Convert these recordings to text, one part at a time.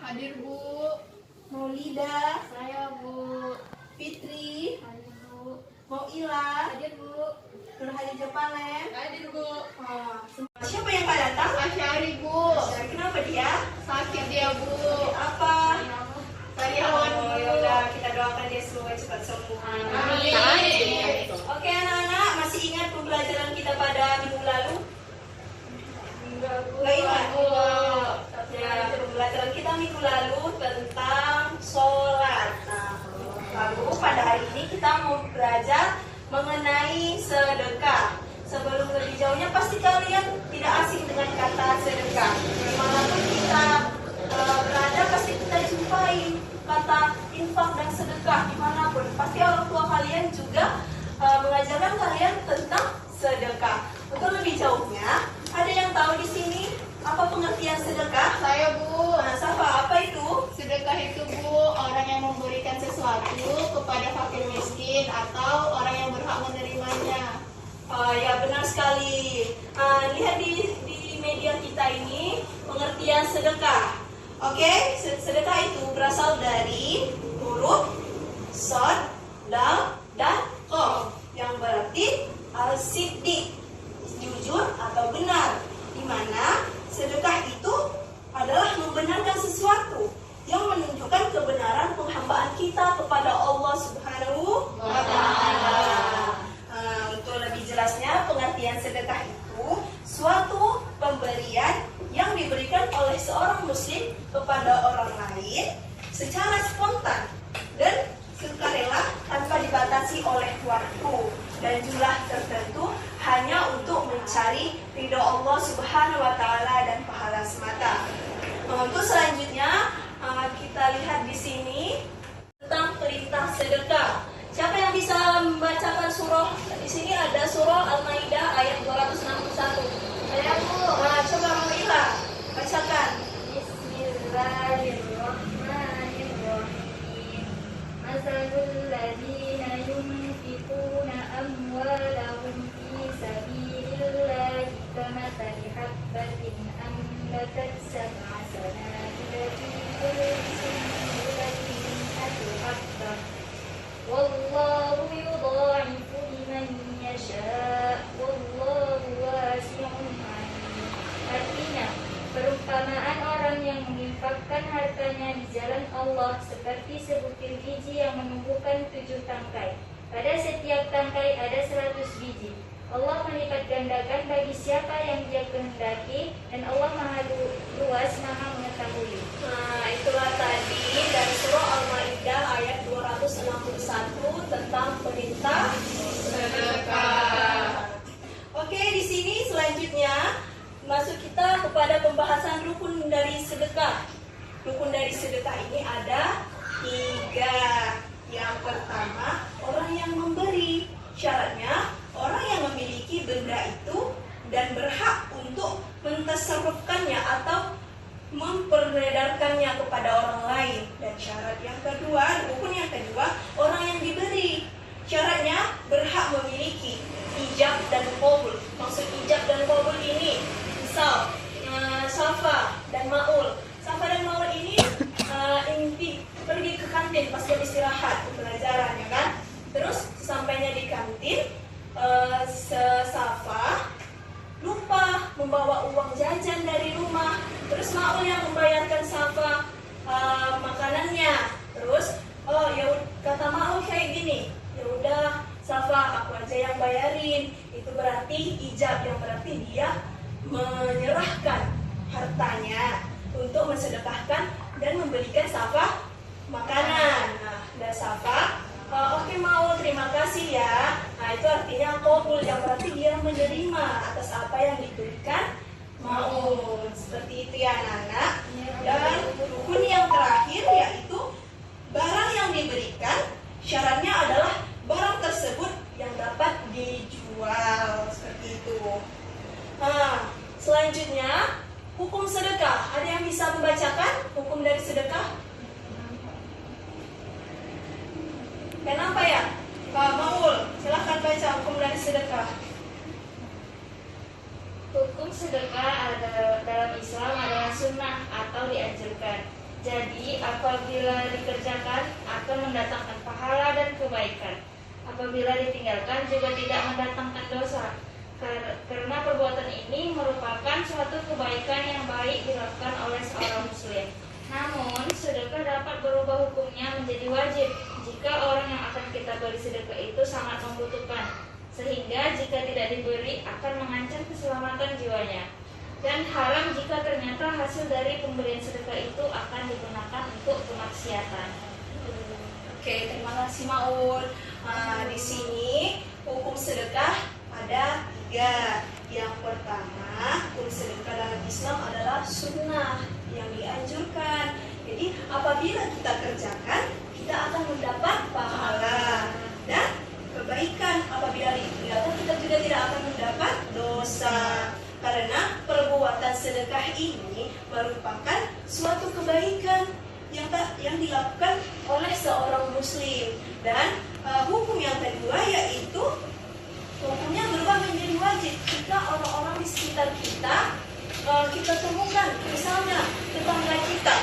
Hadir, Bu. Maulida, Saya, Bu. Fitri, Hadir, Bu. Mauila, Hadir, Bu. Nur Hadi Jepalen. Hadir, Bu. Siapa yang Pak datang? Asyari, Bu. Syari, kenapa dia? Sakit dia, Bu. Apa? Sariawan, Bu. Oh, yaudah, kita doakan dia semoga cepat sembuh. Amin. Oke anak-anak, masih ingat pembelajaran kita pada minggu lalu? Nggak ingat? Ya, pembelajaran kita minggu lalu tentang sholat. Nah, lalu pada hari ini kita mau belajar mengenai sedekah. Sebelum lebih jauhnya, pasti kalian tidak asing dengan kata sedekah. Dimanapun kita berada, pasti kita jumpai kata infak dan sedekah dimanapun. Pasti orang tua kalian juga mengajarkan kalian tentang sedekah. Untuk lebih jauhnya, ada yang tahu di sini apa pengertian sedekah? Saya, Bu. Nah, Safa, apa itu? Sedekah itu, Bu, orang yang memberikan sesuatu kepada fakir miskin atau orang yang berhak menerimanya. Ya, benar sekali. Lihat di media kita ini pengertian sedekah. Oke, sedekah itu berasal dari huruf shod, dal, dan qaf, yang berarti al-siddiq, jujur atau benar. Di mana sedekah itu adalah membenarkan sesuatu yang menunjukkan kebenaran penghambaan kita kepada Allah Subhanahu wa Ta'ala. Untuk lebih jelasnya, pengertian sedekah itu suatu pemberian yang diberikan oleh seorang muslim kepada orang lain secara spontan dan sukarela tanpa dibatasi oleh waktu dan jumlah tertentu, hanya untuk mencari ridho Allah Subhanahu wa Ta'ala dan pahala semata. Untuk selanjutnya kita lihat di sini tentang perintah sedekah. Siapa yang bisa membacakan surah? Di sini ada surah Al-Maidah ayat 261. Saya, Bu. Coba Maila bacakan. Bismillahirrahmanirrahim. Masalul ladzina yunfiquna amwalahum fi sabilillahi kamathali habbatin ambatat sab'a sanabila fi kulli sunbulatin mi'atu habbah. Wallahu yudha'ifu liman yasha'. Wallahu wasi'un 'alim. Artinya, perumpamaan orang yang menginfakkan hartanya di jalan Allah seperti sebutir biji yang menumbuhkan 7 tangkai. Pada setiap tangkai ada 100 biji. Allah melipat gandakan bagi siapa yang Dia kehendaki, dan Allah Maha luas, Maha mengetahui. Itulah tadi dari surah Al-Maidah ayat 261 tentang perintah sedekah. Oke, di sini selanjutnya masuk kita kepada pembahasan rukun dari sedekah. Rukun dari sedekah ini ada 3. Yang pertama, orang yang memberi. Syaratnya, orang yang memiliki benda itu dan berhak untuk mentasarrufkannya atau memperedarkannya kepada orang lain. Dan syarat yang kedua, rukun yang kedua, orang yang diberi. Syaratnya berhak memiliki ijab dan qabul. Maksud ijab dan qabul ini, misal Safa dan Maul. Safa dan Maul ini pergi ke kantin pas jam istirahat pembelajaran, ya kan? Terus sesampainya di kantin, Safa lupa membawa uang jajan dari rumah. Terus Maul yang membayarkan Safa makanannya. Terus kata Maul kayak gini, ya udah Safa, aku aja yang bayarin. Itu berarti ijab, yang berarti dia menyerahkan hartanya untuk mensedekahkan dan memberikan Safa makanan. Dan Safa, oke Maul, terima kasih ya. Itu artinya qabul, yang berarti dia menerima atas apa yang diberikan Maul. Seperti itu ya anak-anak. Dan rukun yang terakhir yaitu barang yang diberikan, syaratnya adalah barang tersebut yang dapat dijual. Seperti itu. Selanjutnya, hukum sedekah. Ada yang bisa membacakan hukum dari sedekah? Kenapa ya? Pak Maul, silahkan baca hukum dari sedekah. Hukum sedekah dalam Islam adalah sunnah atau dianjurkan. Jadi, apabila dikerjakan akan mendatangkan pahala dan kebaikan. Apabila ditinggalkan juga tidak mendatangkan dosa. Karena perbuatan ini merupakan suatu kebaikan yang baik dilakukan oleh seorang muslim. Namun, sedekah dapat berubah hukumnya menjadi wajib jika orang yang akan kita beri sedekah itu sangat membutuhkan, sehingga jika tidak diberi akan mengancam keselamatan jiwanya. Dan haram jika ternyata hasil dari pemberian sedekah itu akan digunakan untuk kemaksiatan. Oke, terima kasih Maul. Di sini hukum sedekah ada 3. Yang pertama, hukum sedekah dalam Islam adalah sunnah yang dianjurkan. Jadi apabila kita kerjakan, kita akan mendapat pahala dan kebaikan. Apabila ditinggalkan, kita juga tidak akan mendapat dosa. Karena perbuatan sedekah ini merupakan suatu kebaikan yang dilakukan oleh seorang muslim. Dan hukum yang kedua yaitu hukumnya berubah menjadi wajib jika orang-orang di sekitar kita temukan, misalnya tetangga kita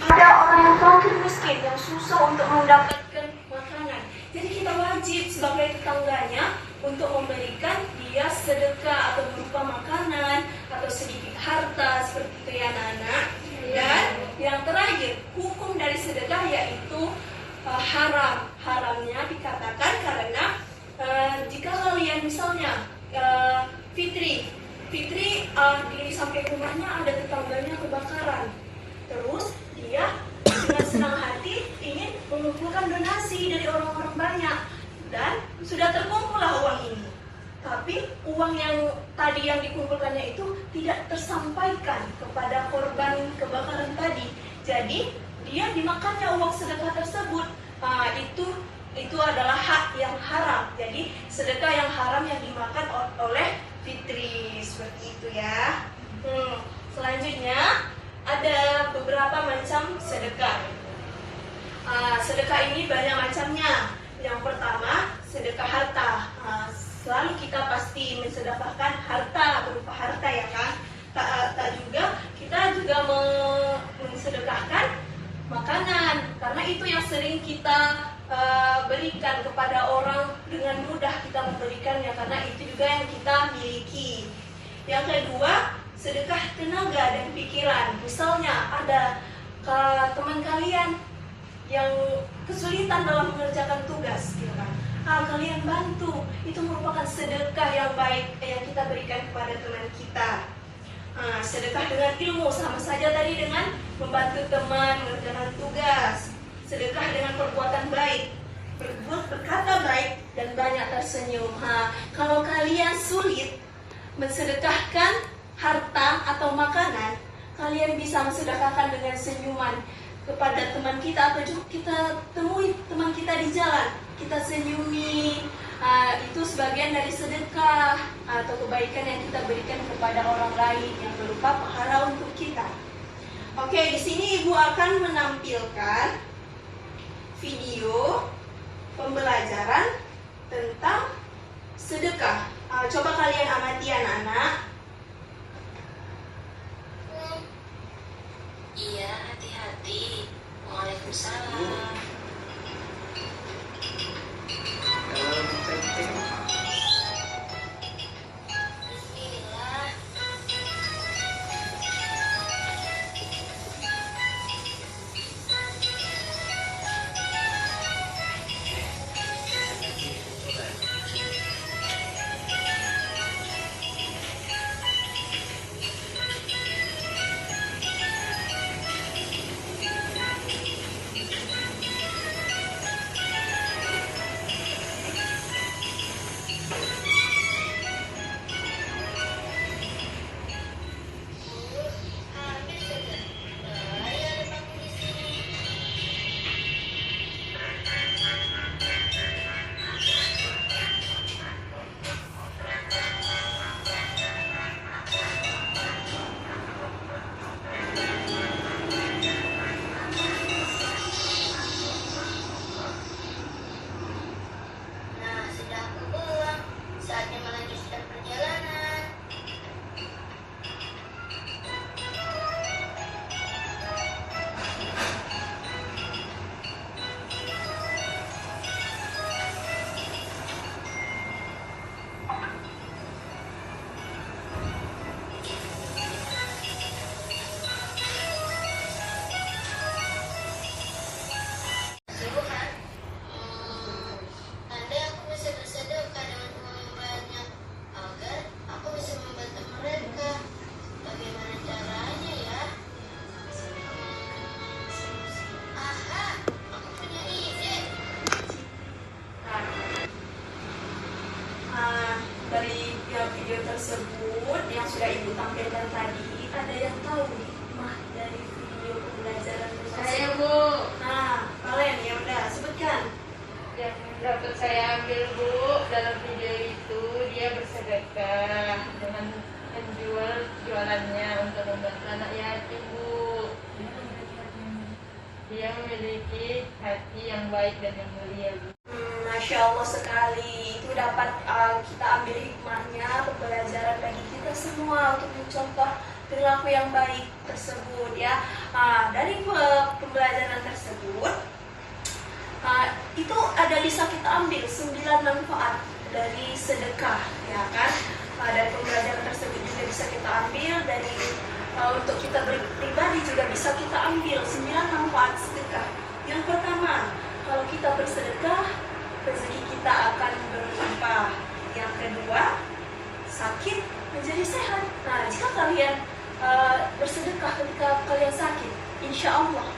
ada orang yang fakir miskin yang susah untuk mendapatkan makanan. Jadi kita wajib sebagai tetangganya untuk memberikan dia sedekah atau berupa makanan atau sedikit harta seperti itu ya anak-anak. Dan yang terakhir, hukum dari sedekah yaitu haram. Haramnya dikatakan karena jika kalian misalnya Fitri di samping rumahnya ada tetangganya kebakaran, terus dia dengan senang hati ingin mengumpulkan donasi dari orang-orang banyak dan sudah terkumpullah uang ini. Tapi uang yang tadi yang dikumpulkannya itu tidak tersampaikan kepada korban kebakaran tadi. Jadi dia dimakannya uang sedekah tersebut. Itu adalah hak yang haram. Jadi sedekah yang haram yang dimakan oleh Fitri seperti itu ya. Selanjutnya ada beberapa macam sedekah. Sedekah ini banyak macamnya. Yang pertama sedekah harta. Selalu kita pasti mensedekahkan harta berupa harta ya kan. Kita juga mensedekahkan makanan karena itu yang sering kita berikan kepada orang dengan mudah kita memberikannya karena itu juga yang kita miliki. Yang kedua, sedekah tenaga dan pikiran. Misalnya ada teman kalian yang kesulitan dalam mengerjakan tugas, gitu kan. Kalian bantu, itu merupakan sedekah yang baik yang kita berikan kepada teman kita. Sedekah dengan ilmu sama saja tadi dengan membantu teman mengerjakan tugas. Sedekah dengan perbuatan baik, berkata baik dan banyak tersenyum. Kalau kalian sulit mensedekahkan harta atau makanan, kalian bisa mensedekahkan dengan senyuman kepada teman kita atau kita temui teman kita di jalan, kita senyumi. Itu sebagian dari sedekah atau kebaikan yang kita berikan kepada orang lain yang berupa pahala untuk kita. Oke, di sini Ibu akan menampilkan video pembelajaran tentang sedekah. Coba kalian amati anak-anak. Iya, hati-hati. Waalaikumsalam. Bismillah. membantu anak yatim, Bu. Dia memiliki hati yang baik dan yang mulia, Bu. Masya Allah sekali. Itu dapat kita ambil hikmahnya, pembelajaran bagi kita semua untuk mencontoh perilaku yang baik tersebut ya. Dari pembelajaran tersebut itu ada bisa kita ambil 9 manfaat dari sedekah, ya kan? Dari pembelajaran tersebut juga bisa kita ambil dari untuk kita pribadi juga bisa kita ambil 9 manfaat sedekah. Yang pertama, kalau kita bersedekah, rezeki kita akan berlimpah. Yang kedua, sakit menjadi sehat. Nah, jika kalian bersedekah ketika kalian sakit, insya Allah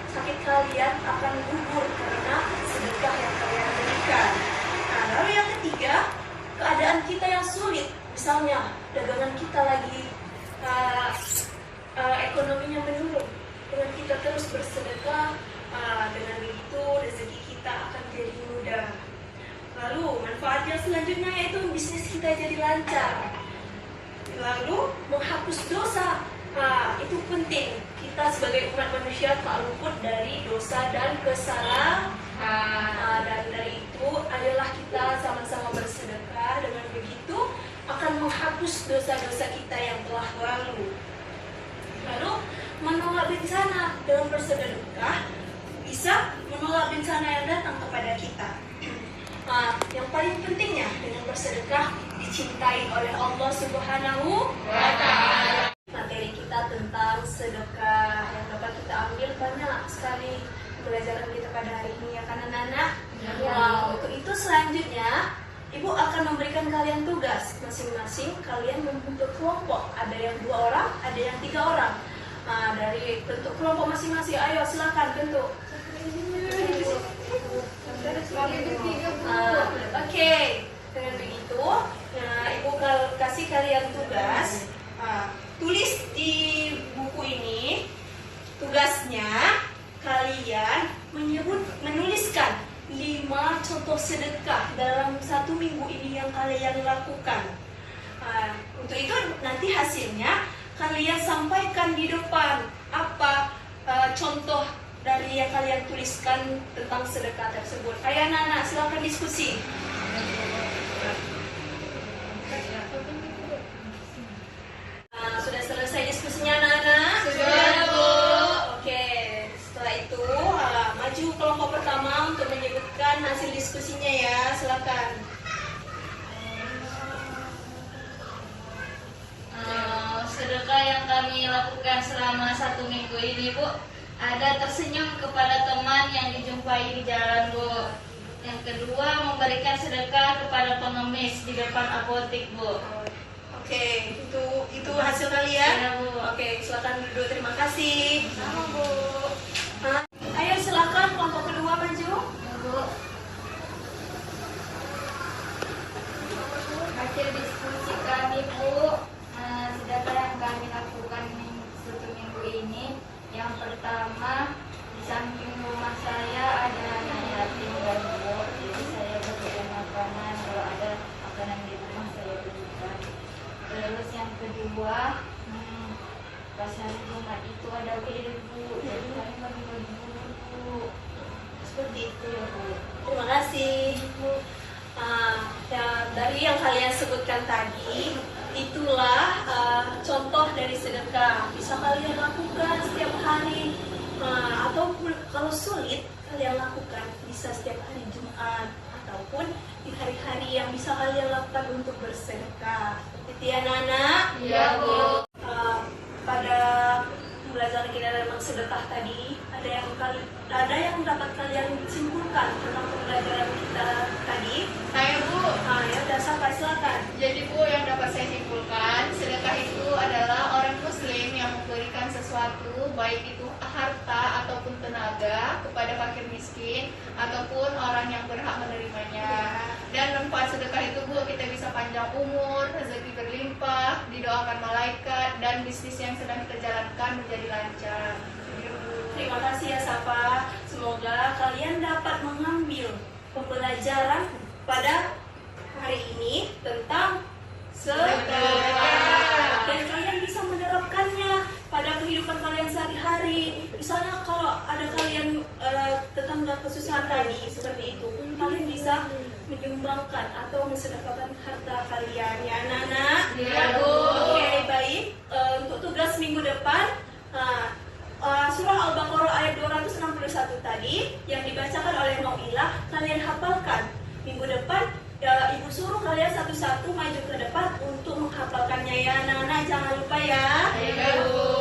sakit kalian akan gugur karena sedekah yang kalian berikan. Nah, lalu yang ketiga, keadaan kita yang sulit, misalnya dagangan kita lagi ekonominya menurun, dengan kita terus bersedekah, dengan begitu rezeki kita akan jadi mudah. Lalu manfaat yang selanjutnya yaitu bisnis kita jadi lancar. Lalu menghapus dosa, itu penting. Kita sebagai umat manusia tak luput dari dosa dan kesalahan. Dan dari itu adalah kita sama-sama bersedekah. Dengan begitu akan menghapus dosa-dosa kita yang telah lalu. Lalu menolak bencana, dengan bersedekah bisa menolak bencana yang datang kepada kita. Yang paling pentingnya dengan bersedekah dicintai oleh Allah Subhanahu wa Ta'ala. Materi kita tentang sedekah yang dapat kita ambil banyak sekali pelajaran kita pada hari ini, ya kan anak-anak? Untuk itu selanjutnya Ibu akan memberikan kalian tugas masing-masing. Kalian membentuk kelompok, ada yang 2 orang, ada yang 3 orang. Dari bentuk kelompok masing-masing, ayo silakan bentuk. Oke, dengan begitu, Ibu kasih kalian tugas. Tulis di buku ini tugasnya kalian menuliskan 5 contoh sedekah dalam 1 minggu ini yang kalian lakukan. Untuk itu nanti hasilnya kalian sampaikan di depan apa contoh dari yang kalian tuliskan tentang sedekah tersebut. Ayo anak-anak silakan diskusi. Sudah selesai diskusinya anak-anak? Sudah, Bu. Oke, setelah itu maju kelompok pertama untuk menyebutkan hasil diskusinya ya, silakan. Sedekah yang kami lakukan selama 1 minggu ini, Bu, ada tersenyum kepada teman yang dijumpai di jalan, Bu. Yang kedua, memberikan sedekah kepada pengemis di depan apotik, Bu. Oke, itu hasil kalian? Iya, Bu. Oke, silakan duduk. Terima kasih. Sama, Bu. Ayo silakan kelompok kedua maju. Bu. Hasil diskusi kami, Bu, sedekah yang kami lakukan 1 minggu ini, yang pertama, di samping rumah saya ada anak yatim dan Bu, jadi saya berikan makanan, kalau ada makanan di rumah saya berikan. Terus yang kedua, pas hari Jumat itu ada Bu, jadi kami bagi-bagi Bu. Seperti itu ya Bu. Terima kasih Bu. Dari yang kalian sebutkan tadi, itulah contoh dari sedekah. Bisa kalian lakukan setiap hari, atau kalau sulit kalian lakukan bisa setiap hari Jumat ataupun di hari-hari yang bisa kalian lakukan untuk bersedekah. Seperti itu ya anak-anak? Iya, Bu. Pada pembelajaran kita tentang sedekah tadi, ada yang dapat kalian simpulkan tentang pembelajaran kita tadi? Saya, Bu. Ya udah, sampai silakan. Jadi, Bu, yang dapat saya simpulkan, sedekah itu adalah orang muslim yang memberikan sesuatu, baik itu harta ataupun tenaga, kepada fakir miskin ataupun orang yang berhak menerimanya. Dan manfaat sedekah itu, Bu, kita bisa panjang umur, rezeki berlimpah, didoakan malaikat, dan bisnis yang sedang kita jalankan menjadi lancar. Terima kasih ya Safa. Semoga kalian dapat mengambil pembelajaran pada hari ini tentang sedekah dan kalian bisa menerapkannya kesusahan tadi seperti itu, kalian bisa menyumbangkan atau mensedekahkan harta kalian ya anak-anak. Iya, Bu. Oke, baik. Untuk tugas minggu depan, surah Al-Baqarah ayat 261 tadi yang dibacakan oleh Mau'ilah, kalian hafalkan. Minggu depan Ibu suruh kalian satu-satu maju ke depan untuk menghafalkannya ya anak-anak, jangan lupa ya. Iya, Bu.